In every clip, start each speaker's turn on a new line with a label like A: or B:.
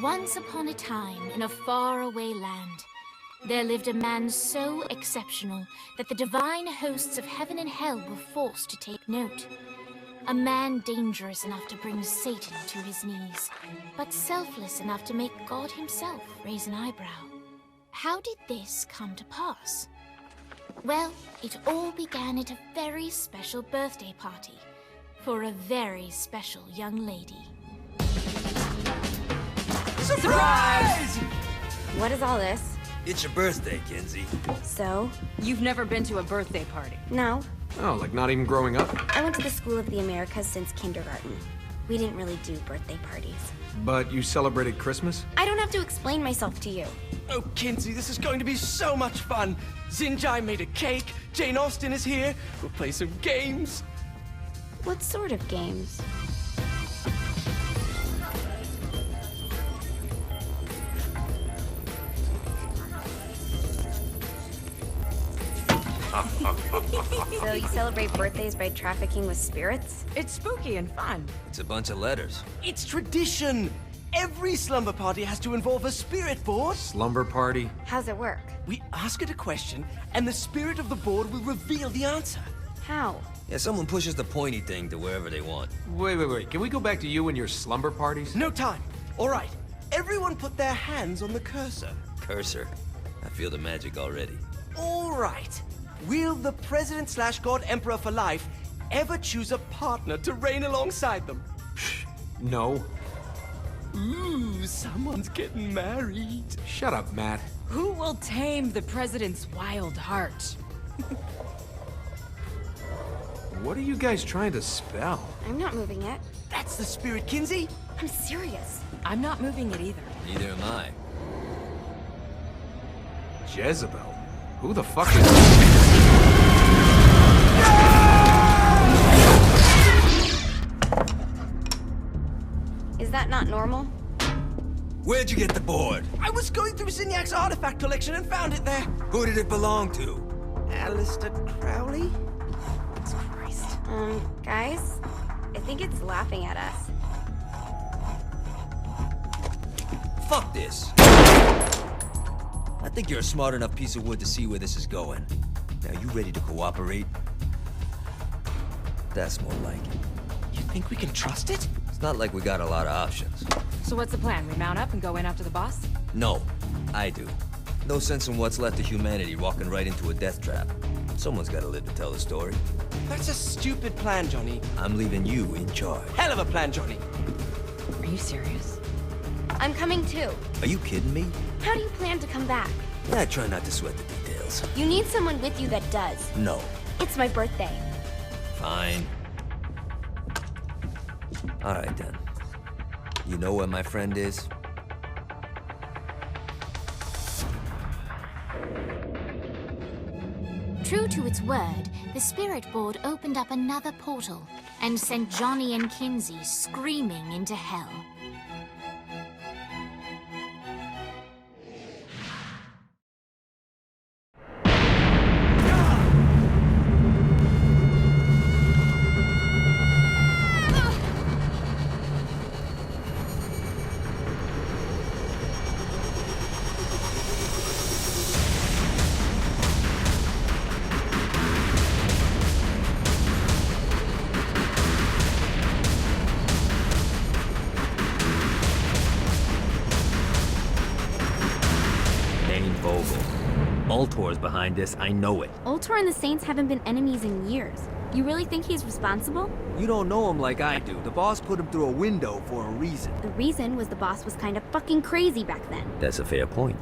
A: Once upon a time, in a faraway land, there lived a man so exceptional that the divine hosts of heaven and hell were forced to take note. A man dangerous enough to bring Satan to his knees, but selfless enough to make God himself raise an eyebrow. How did this come to pass? Well, it all began at a very special birthday party for a very special young lady.
B: Surprise!
C: What is all this?
D: It's your birthday, Kinsey.
C: So?
B: You've never been to a birthday party?
C: No.
E: Oh, like not even growing up?
C: I went to the School of the Americas since kindergarten. We didn't really do birthday parties.
E: But you celebrated Christmas?
C: I don't have to explain myself to you.
F: Oh, Kinsey, this is going to be so much fun. Zinjai made a cake, Jane Austen is here, we'll play some games.
C: What sort of games? So you celebrate birthdays by trafficking with spirits?
B: It's spooky and fun.
D: It's a bunch of letters.
F: It's tradition. Every slumber party has to involve a spirit board.
E: Slumber party?
C: How's it work?
F: We ask it a question, and the spirit of the board will reveal the answer.
C: How?
D: Yeah, someone pushes the pointy thing to wherever they want.
E: Wait. Can we go back to you and your slumber parties?
F: No time. All right. Everyone put their hands on the cursor.
D: Cursor. I feel the magic already.
F: All right. Will the President/God Emperor for life ever choose a partner to reign alongside them?
E: No.
F: Ooh, someone's getting married.
E: Shut up, Matt.
B: Who will tame the president's wild heart?
E: What are you guys trying to spell?
C: I'm not moving it.
F: That's the spirit, Kinsey.
C: I'm serious.
B: I'm not moving it either.
D: Neither am I.
E: Jezebel? Who the fuck is...
C: Is that not normal?
D: Where'd you get the board?
F: I was going through Zignac's artifact collection and found it there.
D: Who did it belong to?
F: Alistair Crowley?
C: Christ. Guys? I think it's laughing at us.
D: Fuck this. I think you're a smart enough piece of wood to see where this is going. Now, you ready to cooperate? That's more like it.
F: You think we can trust it?
D: It's not like we got a lot of options.
B: So what's the plan? We mount up and go in after the boss?
D: No, I do. No sense in what's left of humanity walking right into a death trap. Someone's gotta live to tell the story.
F: That's a stupid plan, Johnny.
D: I'm leaving you in charge.
F: Hell of a plan, Johnny.
B: Are you serious?
C: I'm coming too.
D: Are you kidding me?
C: How do you plan to come back?
D: Yeah, I try not to sweat the details.
C: You need someone with you that does.
D: No.
C: It's my birthday.
D: Fine. All right, then. You know where my friend is?
A: True to its word, the spirit board opened up another portal and sent Johnny and Kinsey screaming into hell.
D: Ultor's behind this, I know it.
C: Ultor and the Saints haven't been enemies in years. You really think he's responsible?
D: You don't know him like I do. The boss put him through a window for a reason.
C: The reason was the boss was kind of fucking crazy back then.
D: That's a fair point.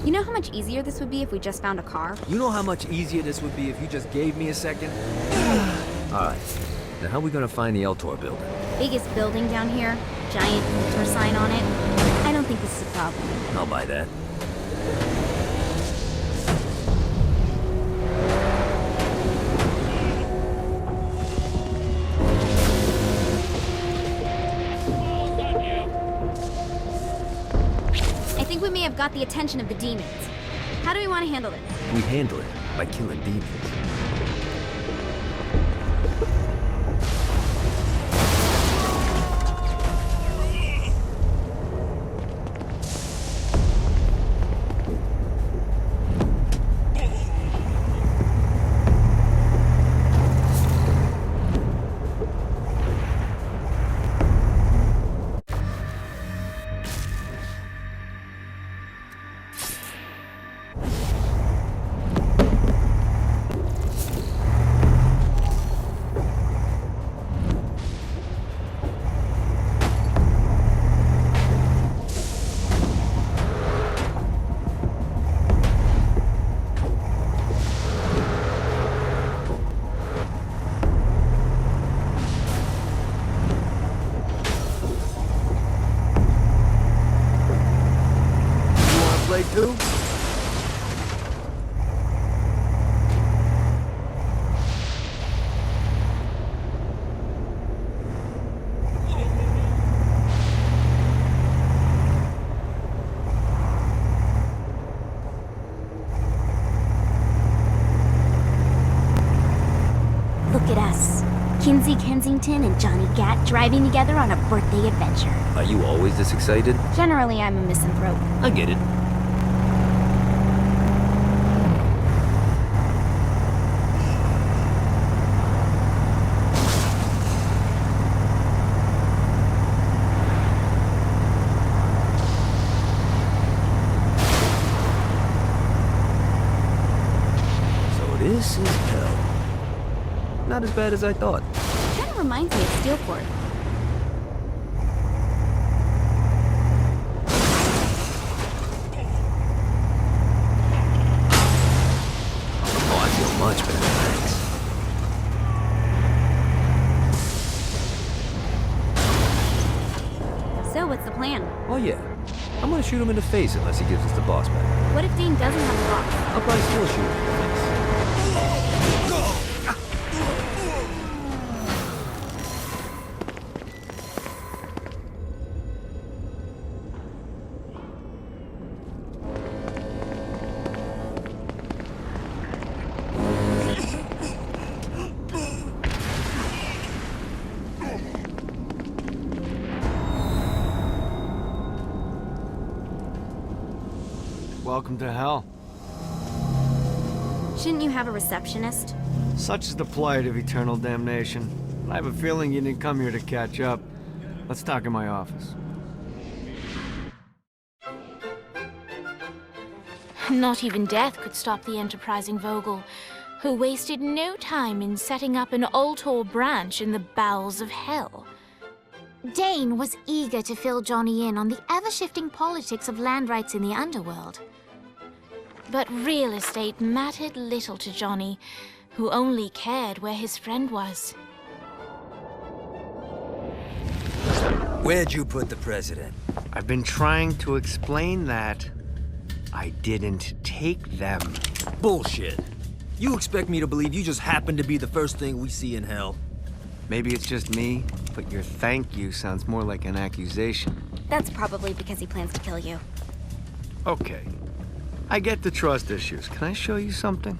C: You know how much easier this would be if we just found a car?
D: You know how much easier this would be if you just gave me a second? Alright, now how are we gonna find the Ultor building?
C: Biggest building down here, giant Ultor sign on it. I don't think this is a problem.
D: I'll buy that.
C: I think we may have got the attention of the demons. How do we want to handle it?
D: We handle it by killing demons. Who?
C: Look at us. Kinsey Kensington and Johnny Gat driving together on a birthday adventure.
D: Are you always this excited?
C: Generally, I'm a misanthrope.
D: I get it. So this is hell. Not as bad as I thought.
C: Kind of reminds me of Steelport.
D: Oh, I feel much better, thanks.
C: So, what's the plan?
D: Oh yeah, I'm gonna shoot him in the face unless he gives us the boss back.
C: What if Dane doesn't have a box?
D: I'll probably still shoot him in the face.
G: Welcome to hell.
C: Shouldn't you have a receptionist?
G: Such is the plight of eternal damnation. I have a feeling you didn't come here to catch up. Let's talk in my office.
A: Not even death could stop the enterprising Vogel, who wasted no time in setting up an Ultor branch in the bowels of hell. Dane was eager to fill Johnny in on the ever-shifting politics of land rights in the underworld. But real estate mattered little to Johnny, who only cared where his friend was.
D: Where'd you put the president?
G: I've been trying to explain that. I didn't take them.
D: Bullshit. You expect me to believe you just happened to be the first thing we see in hell?
G: Maybe it's just me, but your thank you sounds more like an accusation.
C: That's probably because he plans to kill you.
G: Okay. I get the trust issues. Can I show you something?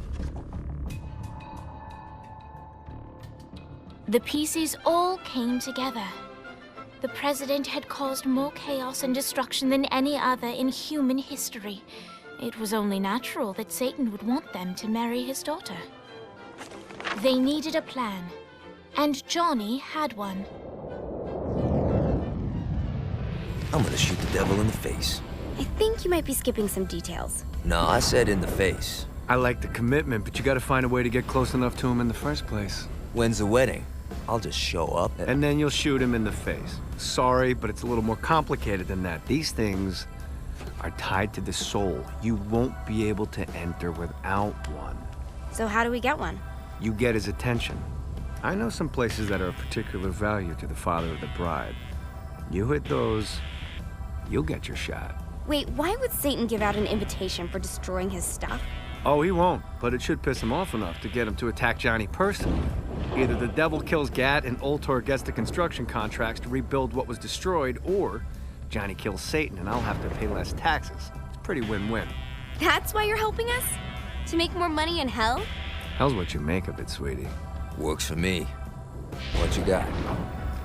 A: The pieces all came together. The president had caused more chaos and destruction than any other in human history. It was only natural that Satan would want them to marry his daughter. They needed a plan, and Johnny had one.
D: I'm gonna shoot the devil in the face.
C: I think you might be skipping some details.
D: No, I said in the face.
G: I like the commitment, but you gotta find a way to get close enough to him in the first place.
D: When's the wedding? I'll just show up
G: And then you'll shoot him in the face. Sorry, but it's a little more complicated than that. These things are tied to the soul. You won't be able to enter without one.
C: So how do we get one?
G: You get his attention. I know some places that are of particular value to the father of the bride. You hit those, you'll get your shot.
C: Wait, why would Satan give out an invitation for destroying his stuff?
G: Oh, he won't, but it should piss him off enough to get him to attack Johnny personally. Either the devil kills Gat and Ultor gets the construction contracts to rebuild what was destroyed, or Johnny kills Satan and I'll have to pay less taxes. It's pretty win-win.
C: That's why you're helping us? To make more money in hell?
G: Hell's what you make of it, sweetie.
D: Works for me. What you got?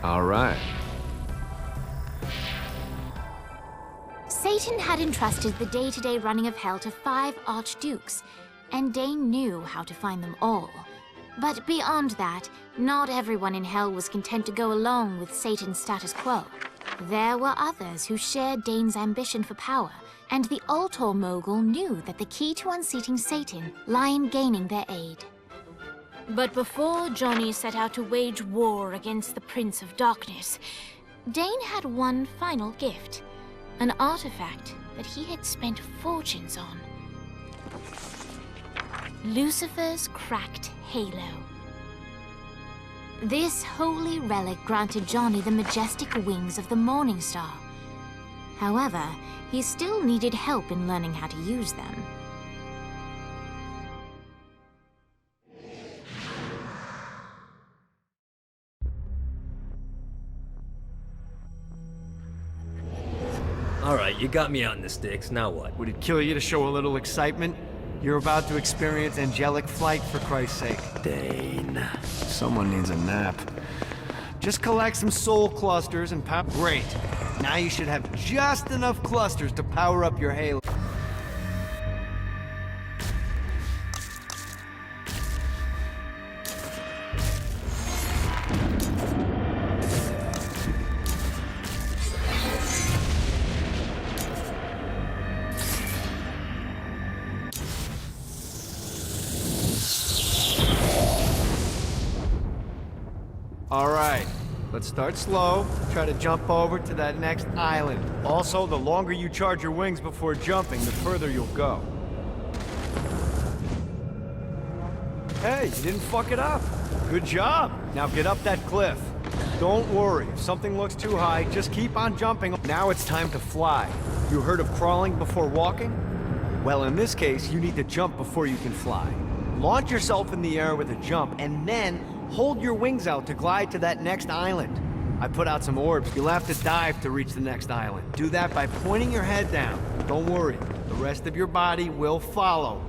G: All right.
A: Satan had entrusted the day-to-day running of hell to 5 archdukes, and Dane knew how to find them all. But beyond that, not everyone in hell was content to go along with Satan's status quo. There were others who shared Dane's ambition for power, and the Ultor mogul knew that the key to unseating Satan lay in gaining their aid. But before Johnny set out to wage war against the Prince of Darkness, Dane had one final gift, an artifact that he had spent fortunes on. Lucifer's cracked halo. This holy relic granted Johnny the majestic wings of the Morning Star. However, he still needed help in learning how to use them.
D: Alright, you got me out in the sticks, now what?
G: Would it kill you to show a little excitement? You're about to experience angelic flight, for Christ's sake.
D: Dane.
G: Someone needs a nap. Just collect some soul clusters and pop. Great. Now you should have just enough clusters to power up your halo. All right, let's start slow. Try to jump over to that next island. Also, the longer you charge your wings before jumping, the further you'll go. Hey, you didn't fuck it up. Good job. Now get up that cliff. Don't worry, if something looks too high, just keep on jumping. Now it's time to fly. You heard of crawling before walking? Well, in this case, you need to jump before you can fly. Launch yourself in the air with a jump, and then hold your wings out to glide to that next island. I put out some orbs. You'll have to dive to reach the next island. Do that by pointing your head down. Don't worry, the rest of your body will follow.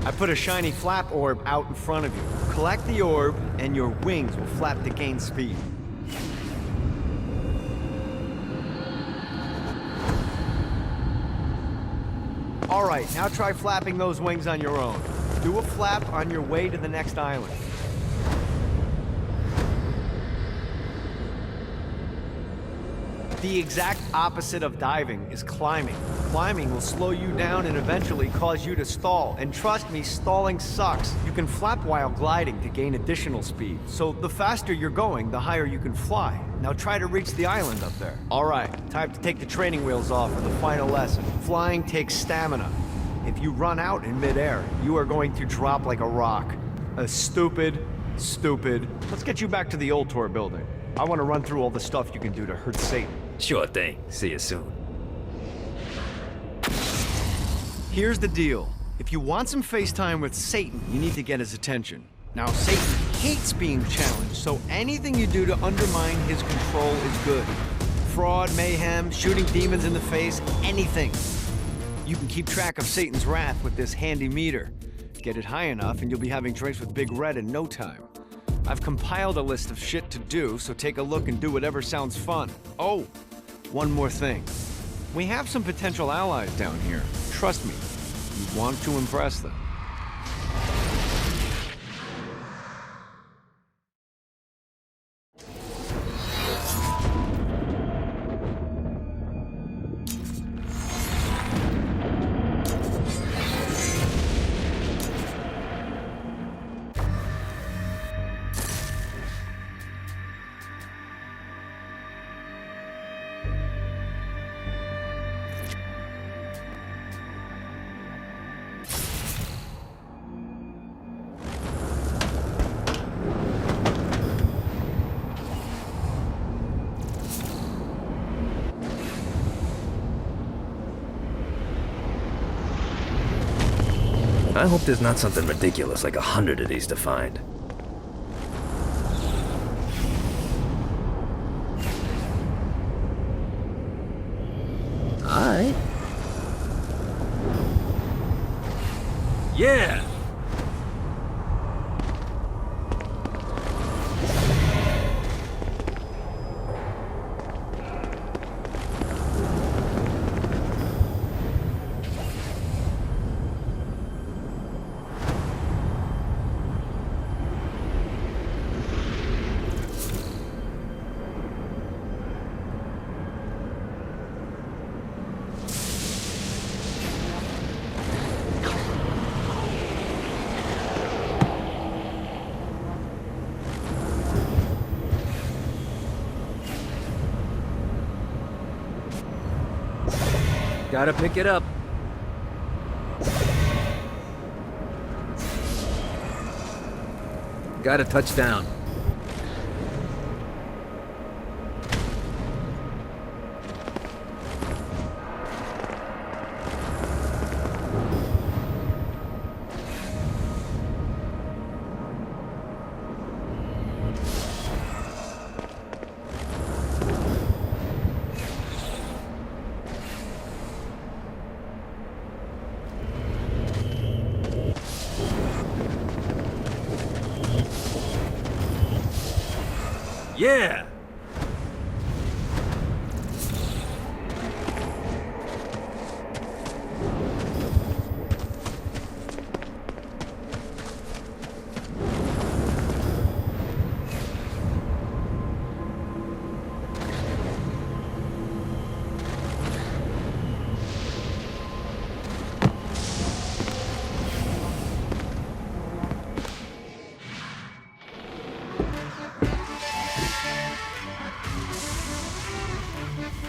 G: I put a shiny flap orb out in front of you. Collect the orb, and your wings will flap to gain speed. All right, now try flapping those wings on your own. Do a flap on your way to the next island. The exact opposite of diving is climbing. Climbing will slow you down and eventually cause you to stall. And trust me, stalling sucks. You can flap while gliding to gain additional speed. So the faster you're going, the higher you can fly. Now try to reach the island up there. All right, time to take the training wheels off for the final lesson. Flying takes stamina. If you run out in midair, you are going to drop like a rock. Stupid. Let's get you back to the old tour building. I want to run through all the stuff you can do to hurt Satan.
D: Sure thing. See you soon.
G: Here's the deal. If you want some FaceTime with Satan, you need to get his attention. Now, Satan hates being challenged, so anything you do to undermine his control is good. Fraud, mayhem, shooting demons in the face, anything. You can keep track of Satan's wrath with this handy meter. Get it high enough and you'll be having drinks with Big Red in no time. I've compiled a list of shit to do, so take a look and do whatever sounds fun. Oh, one more thing. We have some potential allies down here. Trust me, you want to impress them.
D: I hope there's not something ridiculous like 100 of these to find. Alright. Yeah! Gotta pick it up.
H: Gotta touch down.
D: Yeah!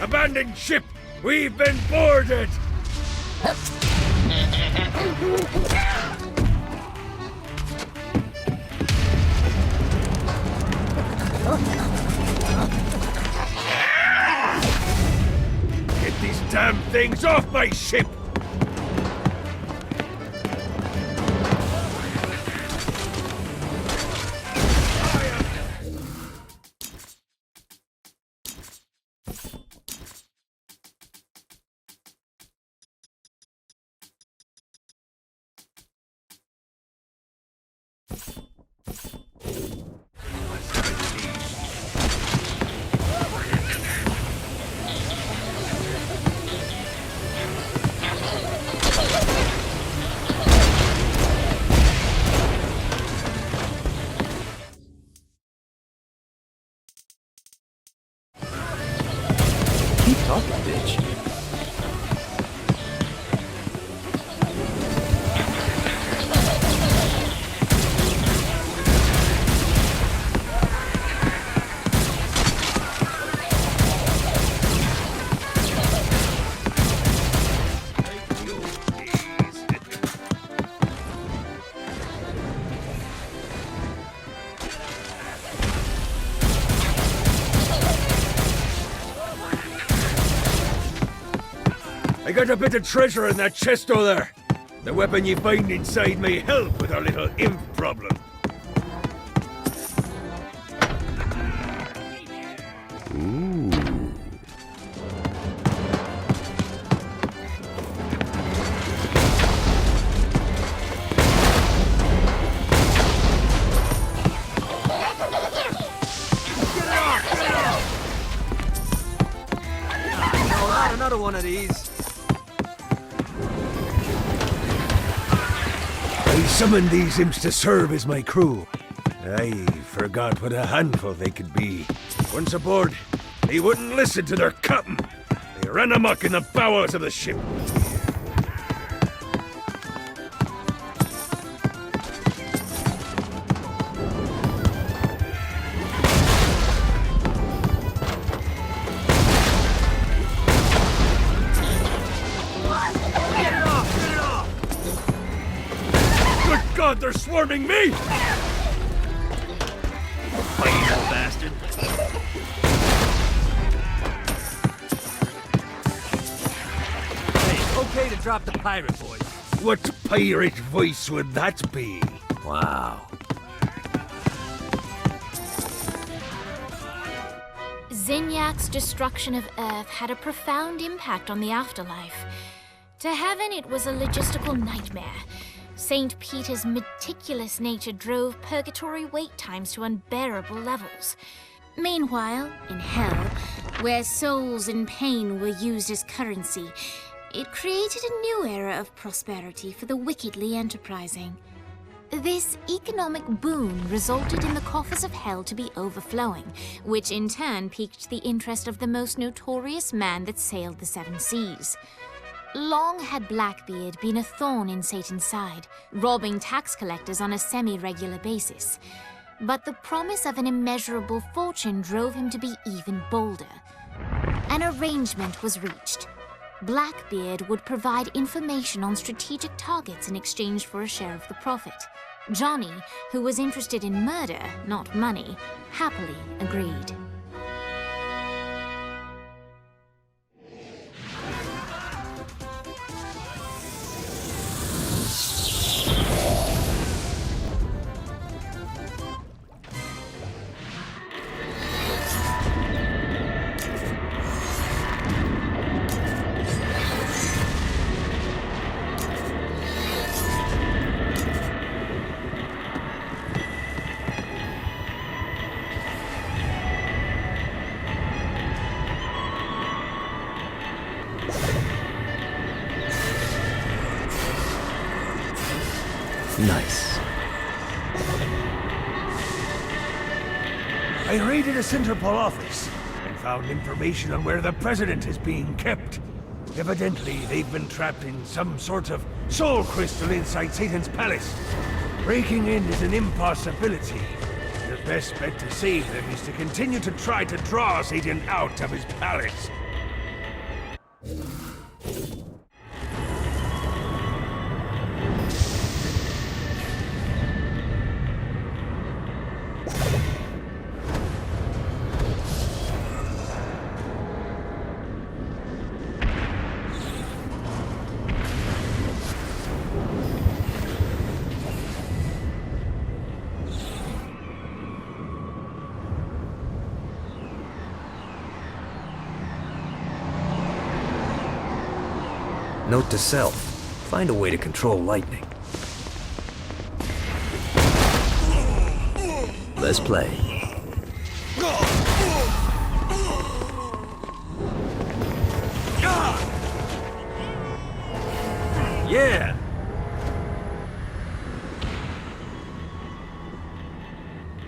I: Abandoned ship! We've been boarded! Get these damn things off my ship!
H: Keep talking, bitch.
I: I got a bit of treasure in that chest over there. The weapon you find inside may help with our little imp problem.
D: No, not another one of these.
I: I summoned these imps to serve as my crew. I forgot what a handful they could be. Once aboard, they wouldn't listen to their captain. They ran amok in the bowels of the ship. Good God, they're swarming me!
H: Bastard.
D: Hey, okay to drop the pirate voice.
I: What pirate voice would that be?
H: Wow.
A: Zinyak's destruction of Earth had a profound impact on the afterlife. To heaven, it was a logistical nightmare. St. Peter's meticulous nature drove purgatory wait times to unbearable levels. Meanwhile, in hell, where souls in pain were used as currency, it created a new era of prosperity for the wickedly enterprising. This economic boon resulted in the coffers of hell to be overflowing, which in turn piqued the interest of the most notorious man that sailed the seven seas. Long had Blackbeard been a thorn in Satan's side, robbing tax collectors on a semi-regular basis. But the promise of an immeasurable fortune drove him to be even bolder. An arrangement was reached. Blackbeard would provide information on strategic targets in exchange for a share of the profit. Johnny, who was interested in murder, not money, happily agreed.
D: Nice.
I: I raided a Interpol office and found information on where the president is being kept. Evidently, they've been trapped in some sort of soul crystal inside Satan's palace. Breaking in is an impossibility. The best bet to save them is to continue to try to draw Satan out of his palace.
D: Note to self, find a way to control lightning. Let's play. Yeah!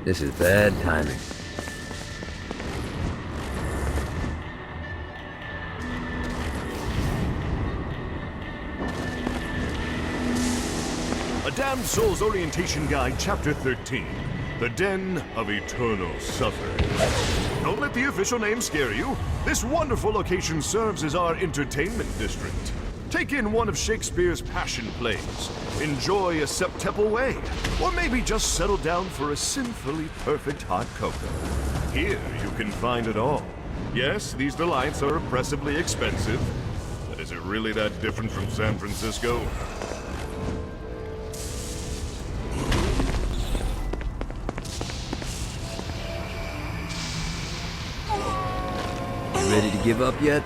D: This is bad timing.
J: A Damned Soul's Orientation Guide, Chapter 13. The Den of Eternal Suffering. Don't let the official name scare you. This wonderful location serves as our entertainment district. Take in one of Shakespeare's Passion plays. Enjoy a septuple way. Or maybe just settle down for a sinfully perfect hot cocoa. Here you can find it all. Yes, these delights are oppressively expensive. But is it really that different from San Francisco?
D: Ready to give up yet?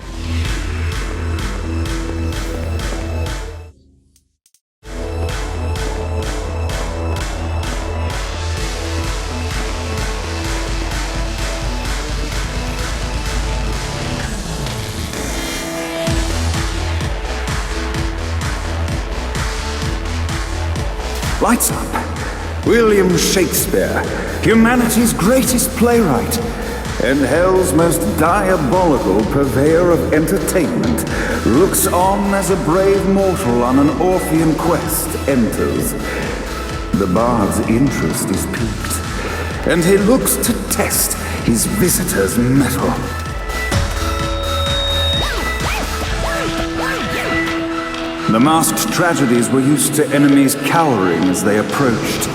K: Lights up. William Shakespeare, humanity's greatest playwright, and hell's most diabolical purveyor of entertainment, looks on as a brave mortal on an Orphean quest enters. The bard's interest is piqued, and he looks to test his visitor's mettle. The masked tragedies were used to enemies cowering as they approached,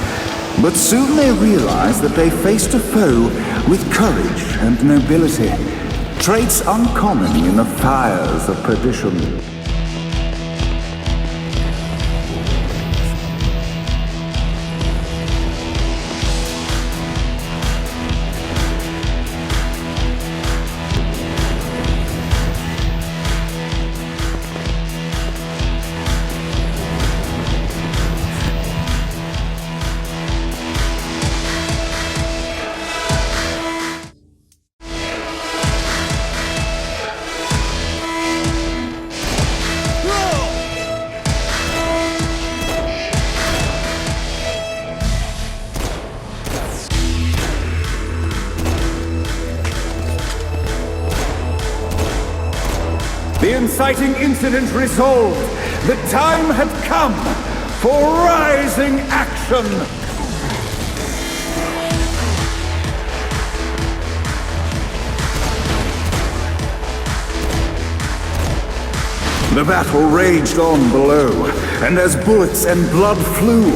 K: but soon they realized that they faced a foe with courage and nobility, traits uncommon in the fires of perdition. The inciting incident resolved. The time had come for rising action. The battle raged on below, and as bullets and blood flew,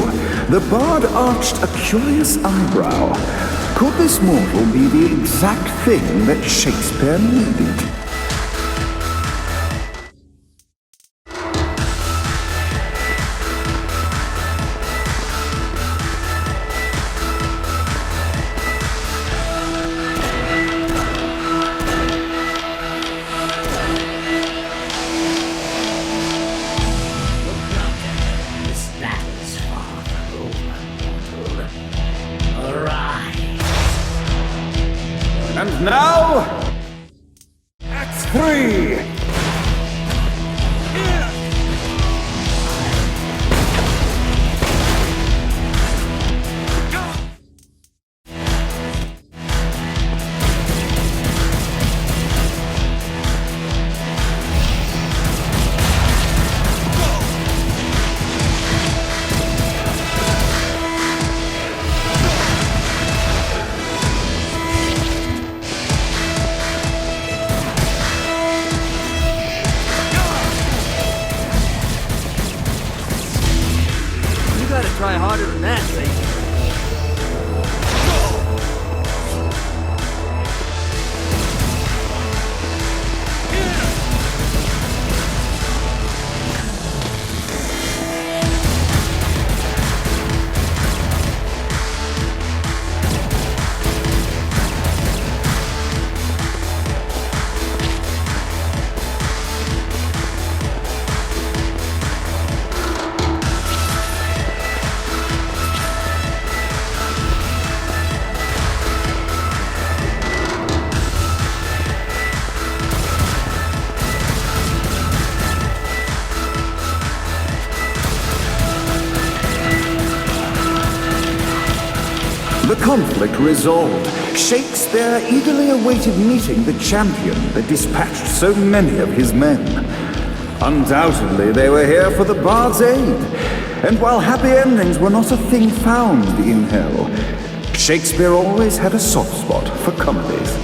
K: The bard arched a curious eyebrow. Could this mortal be the exact thing that Shakespeare needed? And now, Act 3!
D: Try harder than that, Satan.
K: The conflict resolved, Shakespeare eagerly awaited meeting the champion that dispatched so many of his men. Undoubtedly, they were here for the bard's aid, and while happy endings were not a thing found in hell, Shakespeare always had a soft spot for comedies.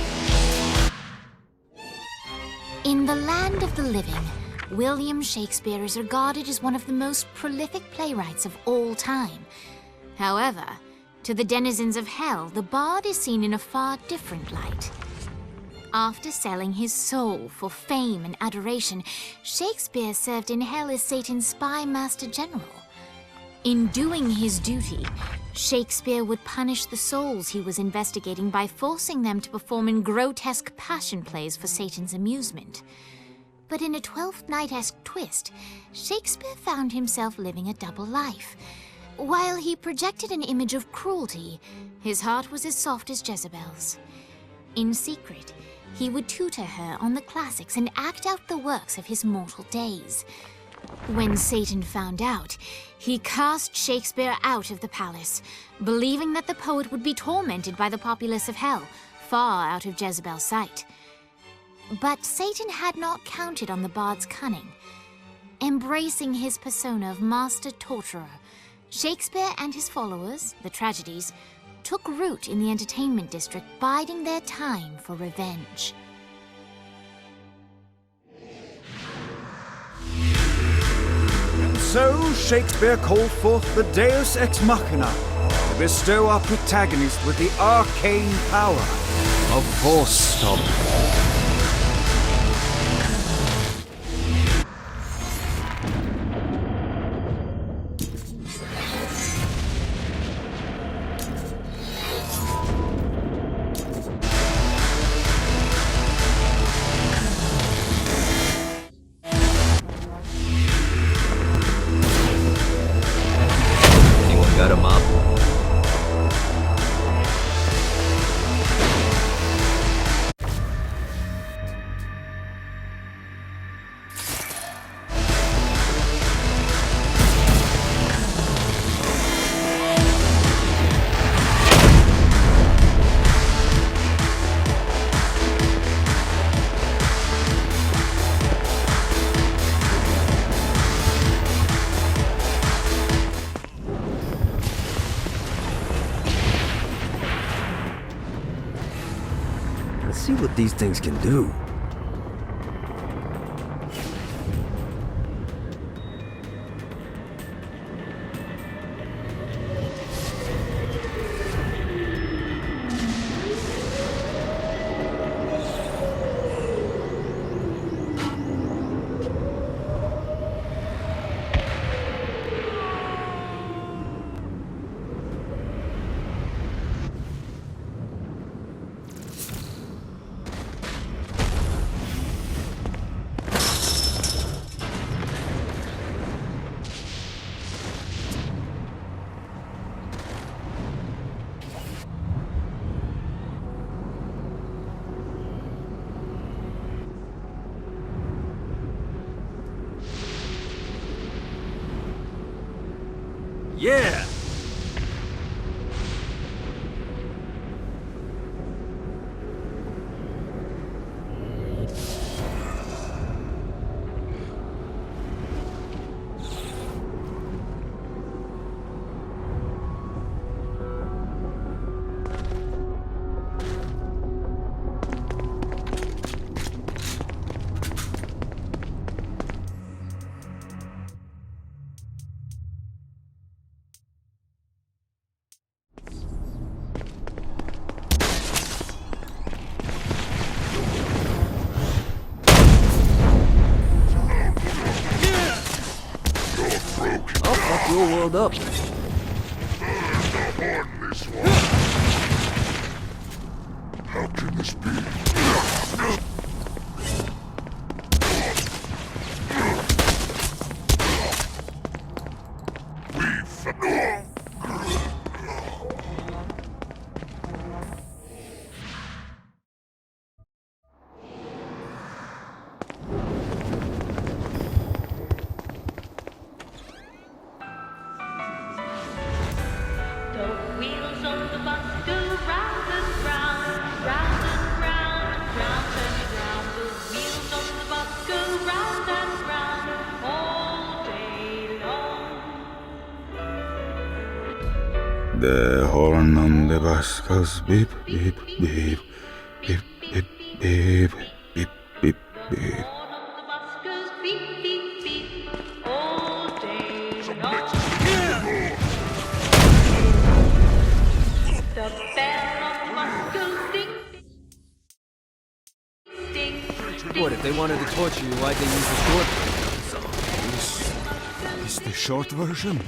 A: In the land of the living, William Shakespeare is regarded as one of the most prolific playwrights of all time. However, to the denizens of hell, the bard is seen in a far different light. After selling his soul for fame and adoration, Shakespeare served in hell as Satan's spy master general. In doing his duty, Shakespeare would punish the souls he was investigating by forcing them to perform in grotesque passion plays for Satan's amusement. But in a Twelfth Night-esque twist, Shakespeare found himself living a double life. While he projected an image of cruelty, his heart was as soft as Jezebel's. In secret, he would tutor her on the classics and act out the works of his mortal days. When Satan found out, he cast Shakespeare out of the palace, believing that the poet would be tormented by the populace of hell, far out of Jezebel's sight. But Satan had not counted on the bard's cunning. Embracing his persona of master torturer, Shakespeare and his followers, the tragedies, took root in the entertainment district, biding their time for revenge.
K: And so Shakespeare called forth the Deus Ex Machina to bestow our protagonist with the arcane power of Force Stop.
D: Got him up. Let's see what these things can do.
H: Yeah!
D: Your world up.
J: How can this be?
K: The horn on the bus goes beep, beep, beep, beep, beep, beep, beep, beep, beep.
D: What, if they wanted to torture you, why'd they use the short version?
K: This is the short version?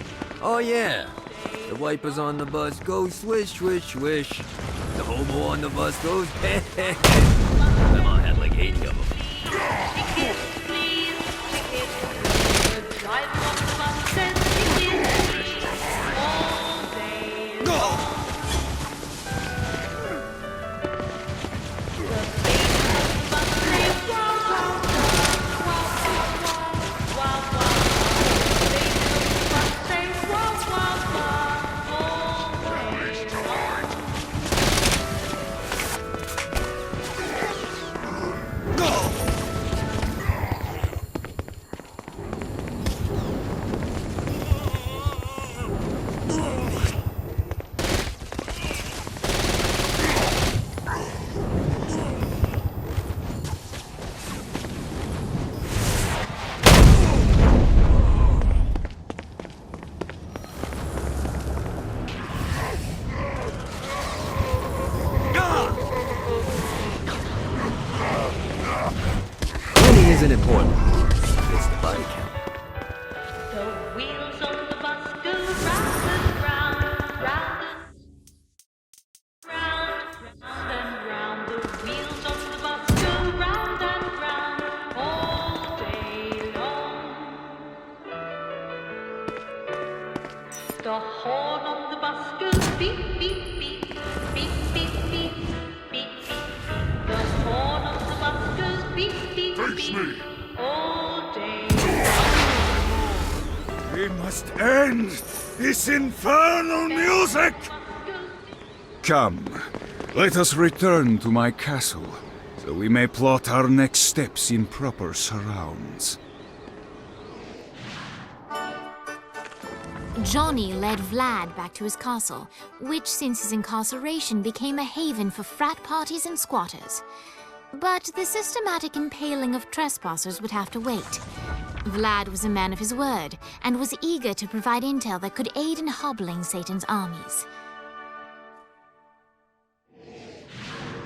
D: Oh yeah. The wipers on the bus go swish, swish, swish. The hobo on the bus goes heh heh heh. My mom had like 80 of them. Isn't important. It's the body count.
L: The wheels on the bus go round and round, round and round, round and round. The wheels on the bus go round and round all day long. The horn on the bus goes beep, beep, beep, beep, beep, beep, beep, beep. The horn on the bus goes beep, beep, beep, all day long.
K: We must end this infernal music! Come, let us return to my castle, so we may plot our next steps in proper surrounds.
A: Johnny led Vlad back to his castle, which since his incarceration became a haven for frat parties and squatters. But the systematic impaling of trespassers would have to wait. Vlad was a man of his word, and was eager to provide intel that could aid in hobbling Satan's armies.